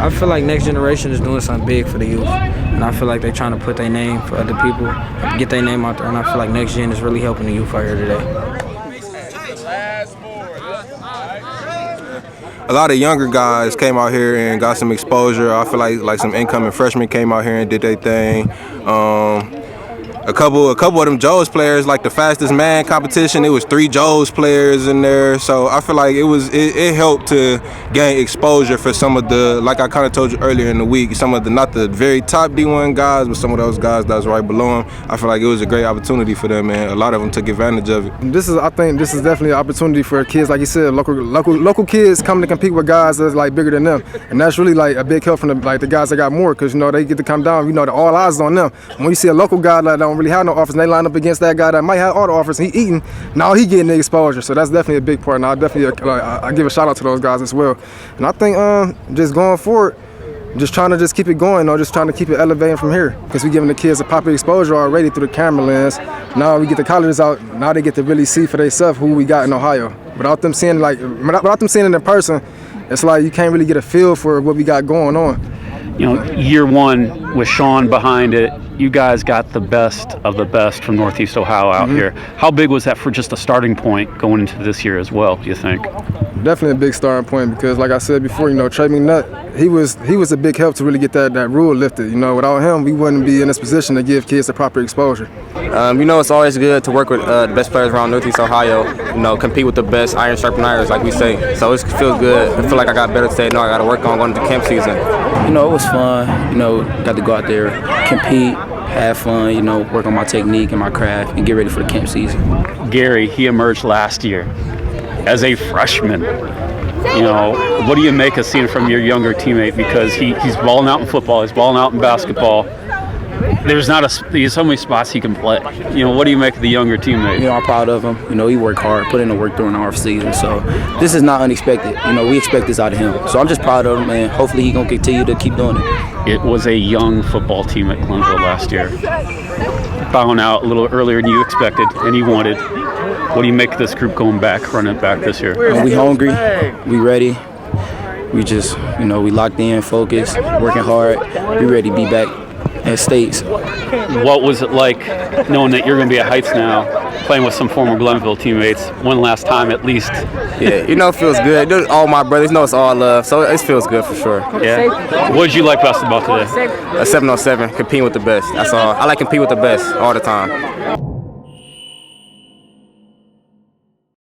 I feel like next generation is doing something big for the youth, and I feel like they're trying to put their name for other people, get their name out there, and I feel like next gen is really helping the youth out here today. A lot of younger guys came out here and got some exposure. I feel like some incoming freshmen came out here and did their thing. A couple of them Joe's players, like the fastest man competition, it was 3 Joe's players in there. So I feel like it helped to gain exposure for some of the, like I kind of told you earlier in the week, some of the, not the very top D1 guys, but some of those guys that was right below them. I feel like it was a great opportunity for them, and a lot of them took advantage of it. I think this is definitely an opportunity for kids, like you said, local kids coming to compete with guys that's like bigger than them, and that's really like a big help from the guys that got more, because they get to come down. All eyes is on them. When you see a local guy that don't really have no offers, and they line up against that guy that might have all the offers, and he eating, now he getting the exposure. So that's definitely a big part, and I give a shout out to those guys as well. And I think just going forward, just trying to keep it going, just trying to keep it elevating from here, because we're giving the kids a popular exposure already through the camera lens. Now we get the colleges out, now they get to really see for themselves who we got in Ohio. Without them seeing it in person, it's like you can't really get a feel for what we got going on. Year one with Sean behind it, you guys got the best of the best from Northeast Ohio out here. How big was that for just a starting point going into this year as well, do you think? Definitely a big starting point, because like I said before, Trey McNutt, he was a big help to really get that rule lifted. Without him, we wouldn't be in this position to give kids the proper exposure. It's always good to work with the best players around Northeast Ohio, compete with the best iron sharpen irons, like we say. So it feels good. I feel like I got better today. I got to work on going into camp season. It was fun. Got to go out there, compete, have fun, work on my technique and my craft, and get ready for the camp season. Gary, he emerged last year as a freshman. What do you make of seeing from your younger teammate? Because he's balling out in football, he's balling out in basketball. There's so many spots he can play. What do you make of the younger teammate? I'm proud of him. He worked hard, put in the work during the off season. So this is not unexpected. We expect this out of him. So I'm just proud of him, and hopefully he's gonna continue to keep doing it. It was a young football team at Glenville last year. Bowing out a little earlier than you expected and you wanted. What do you make of this group running it back this year? We hungry, we ready. We just, we locked in, focused, working hard. We ready to be back at States. What was it like knowing that you're going to be at Heights now, playing with some former Glenville teammates, one last time at least? Yeah, it feels good. All my brothers, it's all love, so it feels good for sure. Yeah. What did you like best about today? 7-on-7, competing with the best. That's all. I like competing with the best all the time.